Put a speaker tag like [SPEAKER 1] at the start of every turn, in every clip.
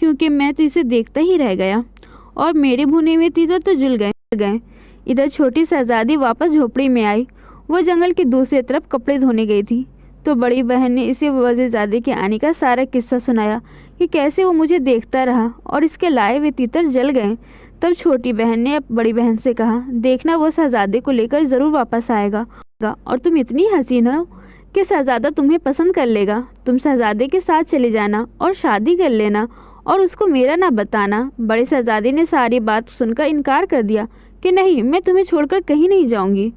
[SPEAKER 1] کیونکہ میں تو اسے دیکھتا ہی رہ گیا اور میرے بھنے ہوئے تیتر تو جل گئے۔ ادھر چھوٹی شہزادی واپس جھوپڑی میں آئی۔ وہ جنگل کی دوسری طرف کپڑے دھونے گئی تھی تو بڑی بہن نے اسے وزیرزادے کے آنے کا سارا قصہ سنایا کہ کیسے وہ مجھے دیکھتا رہا اور اس کے لائے ہوئے تیتر جل گئے۔ تب چھوٹی بہن نے بڑی بہن سے کہا، دیکھنا وہ شہزادے کو لے کر ضرور واپس آئے گا اور تم اتنی حسین ہو کہ شہزادہ تمہیں پسند کر لے گا۔ تم شہزادے کے ساتھ چلے جانا اور شادی کر لینا اور اس کو میرا نہ بتانا۔ بڑے شہزادے نے ساری بات سن کر انکار کر دیا کہ نہیں، میں تمہیں چھوڑ کر کہیں نہیں جاؤں گی۔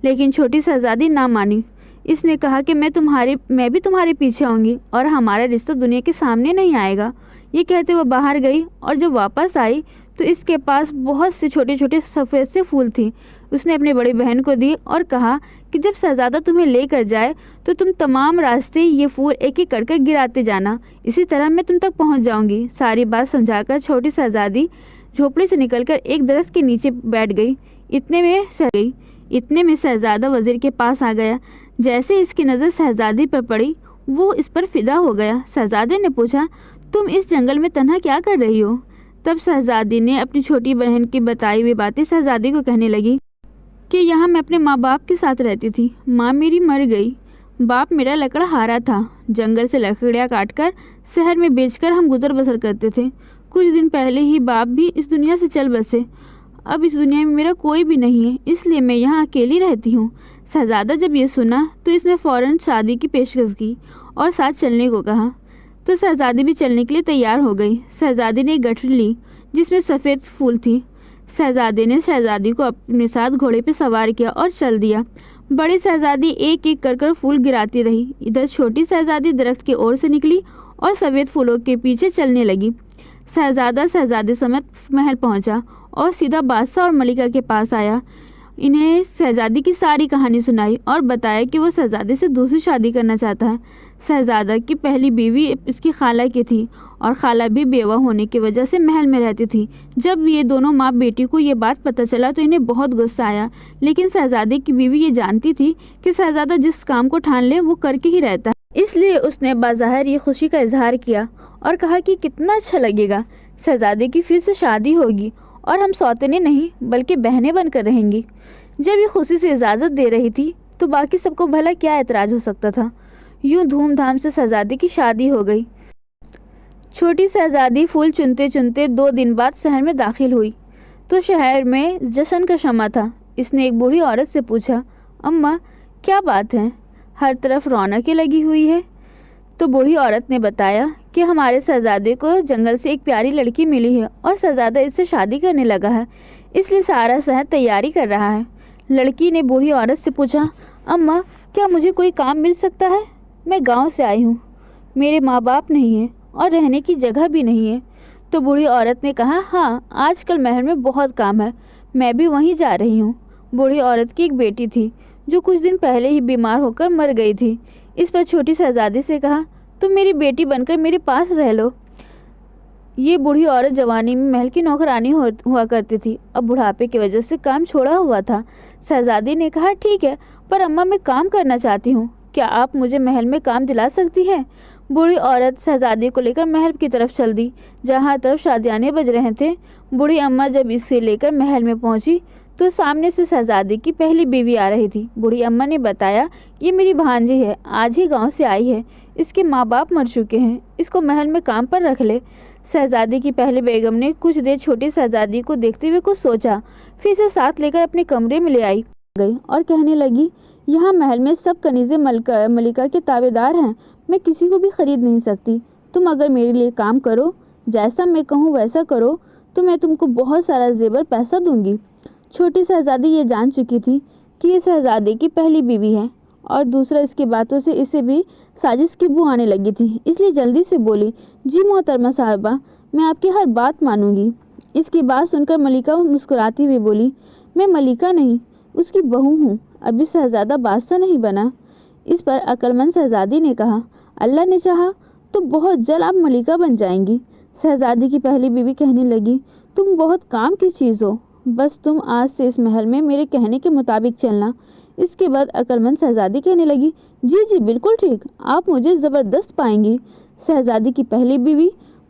[SPEAKER 1] لیکن چھوٹی شہزادی نہ مانی۔ اس نے کہا کہ میں بھی تمہارے پیچھے آؤں گی اور ہمارا رشتہ دنیا کے سامنے نہیں آئے گا۔ یہ کہتے وہ باہر گئی اور جب واپس آئی تو اس کے پاس بہت سے چھوٹے چھوٹے سفید سے پھول تھے۔ اس نے اپنی بڑی بہن کو دی اور کہا کہ جب شہزادہ تمہیں لے کر جائے تو تم تمام راستے یہ پھول ایک ایک کر گراتے جانا، اسی طرح میں تم تک پہنچ جاؤں گی۔ ساری بات سمجھا کر چھوٹی شہزادی جھوپڑی سے نکل کر ایک درخت کے نیچے بیٹھ گئی۔ اتنے میں شہزادہ وزیر کے پاس آ گیا۔ جیسے اس کی نظر شہزادی پر پڑی وہ اس پر فدا ہو گیا۔ شہزادے نے پوچھا، تم اس جنگل میں تنہا کیا کر رہی ہو؟ تب شہزادی نے اپنی چھوٹی بہن کی بتائی ہوئی باتیں شہزادی کو کہنے لگی کہ یہاں میں اپنے ماں باپ کے ساتھ رہتی تھی۔ ماں میری مر گئی، باپ میرا لکڑہارا تھا، جنگل سے لکڑیاں کاٹ کر شہر میں بیچ کر ہم گزر بسر کرتے تھے۔ کچھ دن پہلے ہی باپ بھی اس دنیا سے چل بسے۔ اب اس دنیا میں میرا کوئی بھی نہیں ہے، اس لیے میں یہاں اکیلی رہتی ہوں۔ شہزادہ جب یہ سنا تو اس نے فوراً شادی کی پیشکش کی اور ساتھ چلنے کو کہا تو شہزادی بھی چلنے کے لیے تیار ہو گئی۔ شہزادی نے ایک گٹھری لی جس میں سفید پھول تھی۔ شہزادے نے شہزادی کو اپنے ساتھ گھوڑے پہ سوار کیا اور چل دیا۔ بڑی شہزادی ایک ایک کر پھول گراتی رہی۔ ادھر چھوٹی شہزادی درخت کی اور سے نکلی اور سفید پھولوں کے پیچھے چلنے لگی۔ شہزادہ شہزادی سمیت محل پہنچا اور سیدھا بادشاہ اور ملکہ کے پاس آیا۔ انہیں شہزادی کی ساری کہانی سنائی اور بتایا کہ وہ شہزادے سے دوسری شادی کرنا چاہتا ہے۔ شہزادہ کی پہلی بیوی اس کی خالہ کی تھی اور خالہ بھی بیوہ ہونے کی وجہ سے محل میں رہتی تھی۔ جب یہ دونوں ماں بیٹی کو یہ بات پتہ چلا تو انہیں بہت غصہ آیا، لیکن شہزادے کی بیوی یہ جانتی تھی کہ شہزادہ جس کام کو ٹھان لے وہ کر کے ہی رہتا ہے، اس لیے اس نے بظاہر یہ خوشی کا اظہار کیا اور کہا کہ کتنا اچھا لگے گا، شہزادے کی پھر سے شادی ہوگی اور ہم سوتنے نہیں بلکہ بہنیں بن کر رہیں گی۔ جب یہ خوشی سے اجازت دے رہی تھی تو باقی سب کو بھلا کیا اعتراض ہو سکتا تھا۔ یوں دھوم دھام سے شہزادی کی شادی ہو گئی۔ چھوٹی شہزادی پھول چنتے چنتے 2 دن بعد شہر میں داخل ہوئی تو شہر میں جشن کا شمع تھا۔ اس نے ایک بوڑھی عورت سے پوچھا، اماں کیا بات ہے، ہر طرف رونقیں لگی ہوئی ہے؟ تو بوڑھی عورت نے بتایا کہ ہمارے شہزادے کو جنگل سے ایک پیاری لڑکی ملی ہے اور شہزادہ اس سے شادی کرنے لگا ہے، اس لیے سارا شہر تیاری کر رہا ہے۔ لڑکی نے بوڑھی عورت سے پوچھا، اماں کیا مجھے کوئی کام مل سکتا ہے؟ میں گاؤں سے آئی ہوں، میرے ماں باپ نہیں ہیں اور رہنے کی جگہ بھی نہیں ہے۔ تو بوڑھی عورت نے کہا، ہاں آج کل محل میں بہت کام ہے، میں بھی وہیں جا رہی ہوں۔ بوڑھی عورت کی ایک بیٹی تھی جو کچھ دن پہلے ہی بیمار ہو کر مر گئی تھی۔ اس پر چھوٹی شہزادی سے کہا، تم میری بیٹی بن کر میرے پاس رہ لو۔ یہ بوڑھی عورت جوانی میں محل کی نوکرانی ہوا کرتی تھی، اب بڑھاپے کی وجہ سے کام چھوڑا ہوا تھا۔ شہزادی نے کہا، ٹھیک ہے، پر اماں میں کام کرنا چاہتی ہوں، کیا آپ مجھے محل میں کام دلا سکتی ہیں؟ بوڑھی عورت شہزادی کو لے کر محل کی طرف چل دی جہاں ہر طرف شادیانے بج رہے تھے۔ بوڑھی اماں جب اسے لے کر محل میں پہنچی تو سامنے سے شہزادی کی پہلی بیوی آ رہی تھی۔ بوڑھی اماں نے بتایا، یہ میری بھانجی ہے، آج ہی گاؤں سے آئی ہے، اس کے ماں باپ مر چکے ہیں، اس کو محل میں کام پر رکھ لے۔ شہزادی کی پہلی بیگم نے کچھ دیر چھوٹی شہزادی کو دیکھتے ہوئے کچھ سوچا، پھر اسے ساتھ لے کر اپنے کمرے میں لے آئی گئی اور کہنے لگی، یہاں محل میں سب کنیزیں ملکہ کے تابع دار ہیں، میں کسی کو بھی خرید نہیں سکتی۔ تم اگر میرے لیے کام کرو، جیسا میں کہوں ویسا کرو تو میں تم کو بہت سارا زیور پیسہ دوں گی۔ چھوٹی شہزادی یہ جان چکی تھی کہ یہ شہزادے کی پہلی بیوی ہے اور دوسرا اس کی باتوں سے اسے بھی سازش کی بو آنے لگی تھی، اس لیے جلدی سے بولی، جی محترمہ صاحبہ، میں آپ کی ہر بات مانوں گی۔ اس کی بات سن کر ملکہ مسکراتی ہوئی بولی، میں ملکہ نہیں، اس کی بہو ہوں، ابھی شہزادہ بادشاہ نہیں بنا۔ اس پر عقل مند شہزادی نے کہا، اللہ نے چاہا تو بہت جلد آپ ملکہ بن جائیں گی۔ شہزادی کی پہلی بیوی کہنے لگی، تم بہت کام کی چیز ہو، بس تم آج سے اس محل میں میرے کہنے کے مطابق چلنا۔ اس کے بعد عقل مند شہزادی کہنے لگی، جی جی بالکل ٹھیک، آپ مجھے زبردست پائیں گی۔ شہزادی کی پہلی بیوی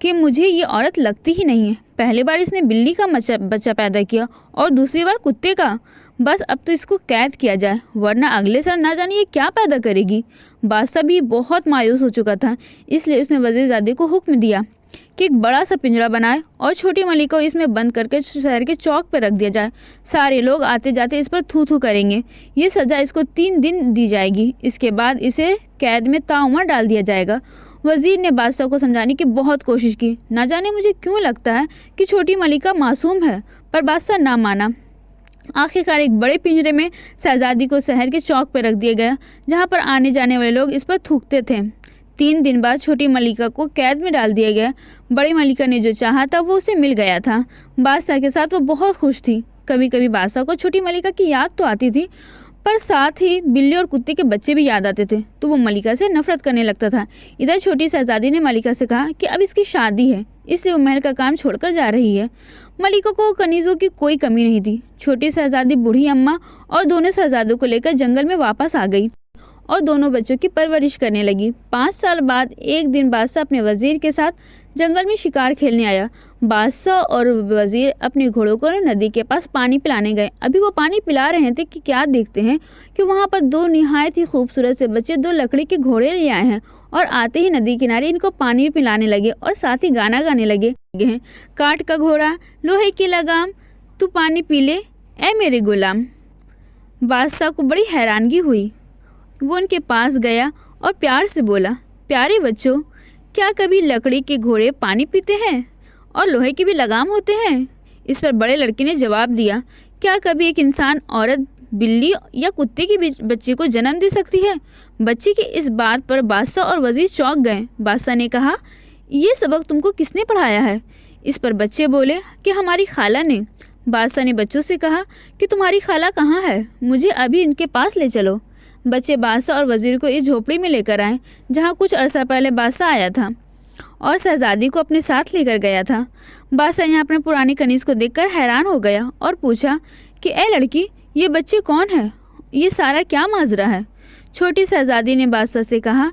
[SPEAKER 1] کہ مجھے یہ عورت لگتی ہی نہیں ہے. پہلی بار اس نے بلی کا بچہ پیدا کیا اور دوسری بار کتے کا. بس اب تو اس کو قید کیا جائے ورنہ اگلے سال نہ جانے یہ کیا پیدا کرے گی. بادشاہ بھی بہت مایوس ہو چکا تھا، اس لیے اس نے وزیر زادے کو حکم دیا کہ ایک بڑا سا پنجرا بنائے اور چھوٹی ملکہ کو اس میں بند کر کے شہر کے چوک پہ رکھ دیا جائے. سارے لوگ آتے جاتے اس پر تھو تھو کریں گے. یہ سزا اس کو 3 دن دی جائے گی، اس کے بعد اسے قید میں تعمر ڈال دیا جائے گا. وزیر نے بادشاہ کو سمجھانے کی بہت کوشش کی. نہ جانے مجھے کیوں لگتا ہے کہ چھوٹی ملکہ معصوم ہے، پر بادشاہ نہ مانا. آخرکار ایک بڑے پنجرے میں شہزادی کو شہر کے چوک پہ رکھ دیا گیا، جہاں پر آنے جانے والے لوگ اس پر تھوکتے تھے. 3 دن بعد چھوٹی ملکہ کو قید میں ڈال دیا گیا. بڑی ملکہ نے جو چاہا تھا وہ اسے مل گیا تھا. بادشاہ کے ساتھ وہ بہت خوش تھی. کبھی کبھی بادشاہ کو چھوٹی ملکہ کی یاد تو آتی تھی، پر ساتھ ہی بلی اور کتے کے بچے بھی یاد آتے تھے، تو وہ ملکہ سے نفرت کرنے لگتا تھا. ادھر چھوٹی شہزادی نے ملکہ سے کہا کہ اب اس کی شادی ہے، اس لیے وہ محل کا کام چھوڑ کر جا رہی ہے. ملکہ کو کنیزوں کی کوئی کمی نہیں تھی. چھوٹی شہزادی بوڑھی اماں اور دونوں شہزادوں کو لے کر جنگل میں واپس آ گئی اور دونوں بچوں کی پرورش کرنے لگی. 5 سال بعد ایک دن بادشاہ اپنے وزیر کے ساتھ جنگل میں شکار کھیلنے آیا. بادشاہ اور وزیر اپنے گھوڑوں کو ندی کے پاس پانی پلانے گئے. ابھی وہ پانی پلا رہے تھے کہ کیا دیکھتے ہیں کہ وہاں پر 2 نہایت ہی خوبصورت سے بچے 2 لکڑی کے گھوڑے لے آئے ہیں اور آتے ہی ندی کنارے ان کو پانی پلانے لگے اور ساتھ ہی گانا گانے لگے ہیں. کاٹ کا گھوڑا لوہے کی لگام، تو پانی پی لے اے میرے غلام. بادشاہ کو بڑی حیرانگی ہوئی. وہ ان کے پاس گیا اور پیار سے بولا، پیارے بچوں، کیا کبھی لکڑی کے گھوڑے پانی پیتے ہیں اور لوہے کے بھی لگام ہوتے ہیں؟ اس پر بڑے لڑکے نے جواب دیا، کیا کبھی ایک انسان عورت بلی یا کتے کے بچے کو جنم دے سکتی ہے؟ بچے کی اس بات پر بادشاہ اور وزیر چونک گئے. بادشاہ نے کہا، یہ سبق تم کو کس نے پڑھایا ہے؟ اس پر بچے بولے کہ ہماری خالہ نے. بادشاہ نے بچوں سے کہا کہ تمہاری خالہ کہاں ہے؟ مجھے ابھی ان کے پاس لے چلو. بچے بادشاہ اور وزیر کو اس جھوپڑی میں لے کر آئے جہاں کچھ عرصہ پہلے بادشاہ آیا تھا اور شہزادی کو اپنے ساتھ لے کر گیا تھا. بادشاہ یہاں اپنے پرانی کنیز کو دیکھ کر حیران ہو گیا اور پوچھا کہ اے لڑکی، یہ بچے کون ہیں؟ یہ سارا کیا ماجرا ہے؟ چھوٹی شہزادی نے بادشاہ سے کہا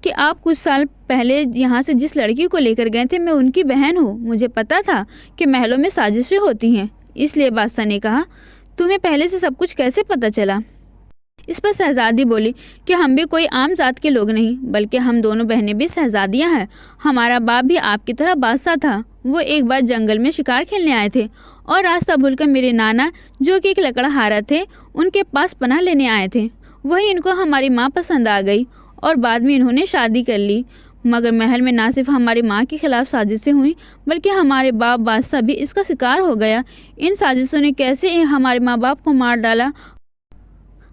[SPEAKER 1] کہ آپ کچھ سال پہلے یہاں سے جس لڑکی کو لے کر گئے تھے میں ان کی بہن ہوں. مجھے پتا تھا کہ محلوں میں سازشیں ہوتی ہیں. اس لیے بادشاہ نے کہا، تمہیں پہلے سے سب کچھ کیسے پتہ چلا؟ اس پر شہزادی بولی کہ ہم بھی کوئی عام ذات کے لوگ نہیں، بلکہ ہم دونوں بہنیں بھی شہزادیاں ہیں. ہمارا باپ بھی آپ کی طرح بادشاہ تھا. وہ ایک بار جنگل میں شکار کھیلنے آئے تھے اور راستہ بھول کر میرے نانا جو کہ ایک لکڑہارا تھے ان کے پاس پناہ لینے آئے تھے. وہی ان کو ہماری ماں پسند آ گئی اور بعد میں انہوں نے شادی کر لی. مگر محل میں نہ صرف ہماری ماں کے خلاف سازشیں ہوئیں بلکہ ہمارے باپ بادشاہ بھی اس کا شکار ہو گیا. ان سازشوں نے کیسے ہمارے ماں باپ کو مار ڈالا.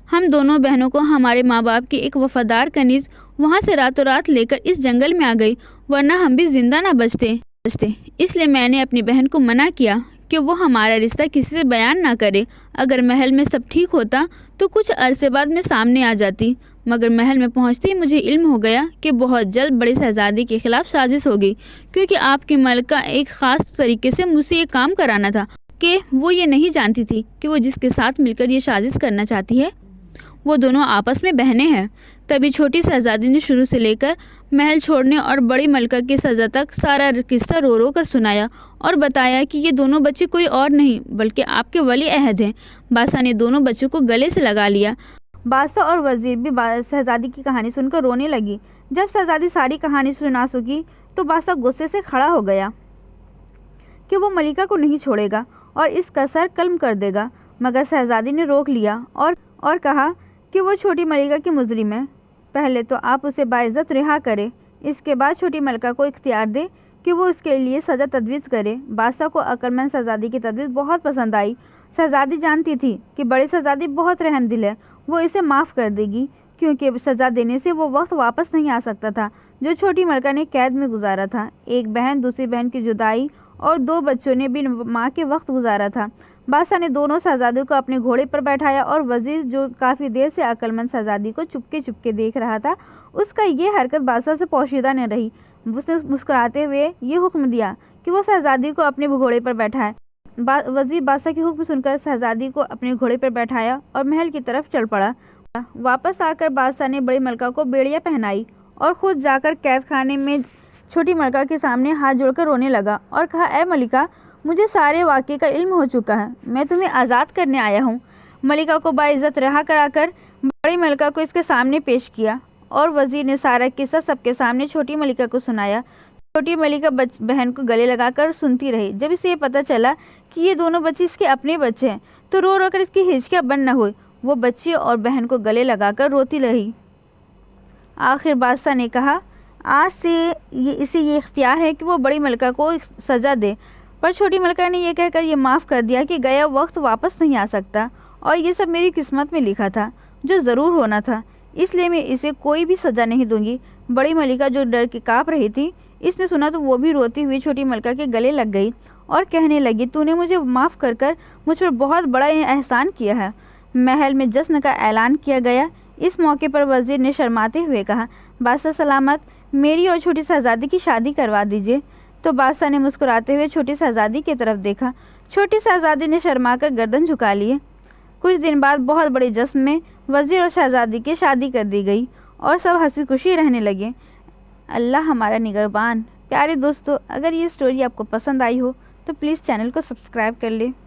[SPEAKER 1] ہم دونوں بہنوں کو ہمارے ماں باپ کی ایک وفادار کنیز وہاں سے راتوں رات لے کر اس جنگل میں آ گئی، ورنہ ہم بھی زندہ نہ بچتے. اس لیے میں نے اپنی بہن کو منع کیا کہ وہ ہمارا رشتہ کسی سے بیان نہ کرے. اگر محل میں سب ٹھیک ہوتا تو کچھ عرصے بعد میں سامنے آ جاتی، مگر محل میں پہنچتے ہی مجھے علم ہو گیا کہ بہت جلد بڑی شہزادی کے خلاف سازش ہوگی، کیونکہ آپ کی ملکہ ایک خاص طریقے سے مجھ سے یہ کام کرانا تھا کہ وہ یہ نہیں جانتی تھی کہ وہ جس کے ساتھ مل کر یہ سازش کرنا چاہتی ہے وہ دونوں آپس میں بہنیں ہیں. تبھی چھوٹی شہزادی نے شروع سے لے کر محل چھوڑنے اور بڑی ملکہ کی سزا تک سارا قصہ رو رو کر سنایا اور بتایا کہ یہ دونوں بچے کوئی اور نہیں بلکہ آپ کے ولی عہد ہیں. بادشاہ نے دونوں بچوں کو گلے سے لگا لیا.
[SPEAKER 2] بادشاہ اور وزیر بھی شہزادی کی کہانی سن کر رونے لگی. جب شہزادی ساری کہانی سنا سکی تو بادشاہ غصے سے کھڑا ہو گیا کہ وہ ملکہ کو نہیں چھوڑے گا اور اس کا سر قلم کر دے گا. مگر شہزادی نے روک لیا اور کہا کہ وہ چھوٹی ملکہ کی مجرم ہے. پہلے تو آپ اسے باعزت رہا کرے، اس کے بعد چھوٹی ملکہ کو اختیار دے کہ وہ اس کے لیے سزا تجویز کرے. بادشاہ کو عقل مند شہزادی کی تجویز بہت پسند آئی. شہزادی جانتی تھی کہ بڑی شہزادی بہت رحم دل ہے، وہ اسے معاف کر دے گی، کیونکہ سزا دینے سے وہ وقت واپس نہیں آ سکتا تھا جو چھوٹی ملکہ نے قید میں گزارا تھا. ایک بہن دوسری بہن کی جدائی اور 2 بچوں نے بھی ماں کے وقت گزارا تھا. بادشاہ نے دونوں شہزادیوں کو اپنے گھوڑے پر بیٹھایا اور وزیر جو کافی دیر سے عقل مند شہزادی کو چپکے دیکھ رہا تھا، اس کا یہ حرکت بادشاہ سے پوشیدہ نہ رہی. اس نے مسکراتے ہوئے یہ حکم دیا کہ وہ شہزادی کو اپنے گھوڑے پر بیٹھائے. وزیر بادشاہ کی حکم سن کر شہزادی کو اپنے گھوڑے پر بیٹھایا اور محل کی طرف چل پڑا. واپس آ کر بادشاہ نے بڑی ملکہ کو بیڑیاں پہنائی اور خود جا کر قید خانے میں
[SPEAKER 1] چھوٹی ملکہ کے سامنے ہاتھ جوڑ کر رونے لگا اور کہا، اے ملکہ، مجھے سارے واقعے کا علم ہو چکا ہے، میں تمہیں آزاد کرنے آیا ہوں۔ ملکہ کو باعزت رہا کرا کر بڑی ملکہ کو اس کے سامنے پیش کیا اور وزیر نے سارا قصہ سب کے سامنے چھوٹی ملکہ کو سنایا۔ چھوٹی ملکہ بہن کو گلے لگا کر سنتی رہی۔ جب اسے یہ پتہ چلا کہ یہ دونوں بچے اس کے اپنے بچے ہیں تو رو رو کر اس کی ہچکیاں بند نہ ہوئی۔ وہ بچی اور بہن کو گلے لگا کر روتی رہی۔ آخر بادشاہ نے کہا، آج سے اسے یہ اختیار ہے کہ وہ بڑی ملکہ کو سزا دے، پر چھوٹی ملکہ نے یہ کہہ کر یہ معاف کر دیا کہ گیا وقت واپس نہیں آ سکتا اور یہ سب میری قسمت میں لکھا تھا، جو ضرور ہونا تھا، اس لیے میں اسے کوئی بھی سزا نہیں دوں گی۔ بڑی ملکہ جو ڈر کے کانپ رہی تھی، اس نے سنا تو وہ بھی روتی ہوئی چھوٹی ملکہ کے گلے لگ گئی اور کہنے لگی، تو نے مجھے معاف کر کر مجھ پر بہت بڑا احسان کیا ہے۔ محل میں جشن کا اعلان کیا گیا۔ اس موقع پر وزیر نے شرماتے ہوئے کہا، بادشاہ سلامت، میری اور چھوٹی شہزادی کی شادی کروا دیجیے۔ تو بادشاہ نے مسکراتے ہوئے چھوٹی شہزادی کی طرف دیکھا۔ چھوٹی شہزادی نے شرما کر گردن جھکا لیے۔ کچھ دن بعد بہت بڑے جشن میں وزیر اور شہزادی کی شادی کر دی گئی اور سب ہنسی خوشی رہنے لگے۔ اللہ ہمارا نگہبان۔ پیارے دوستو، اگر یہ سٹوری آپ کو پسند آئی ہو تو پلیز چینل کو سبسکرائب کر لیں۔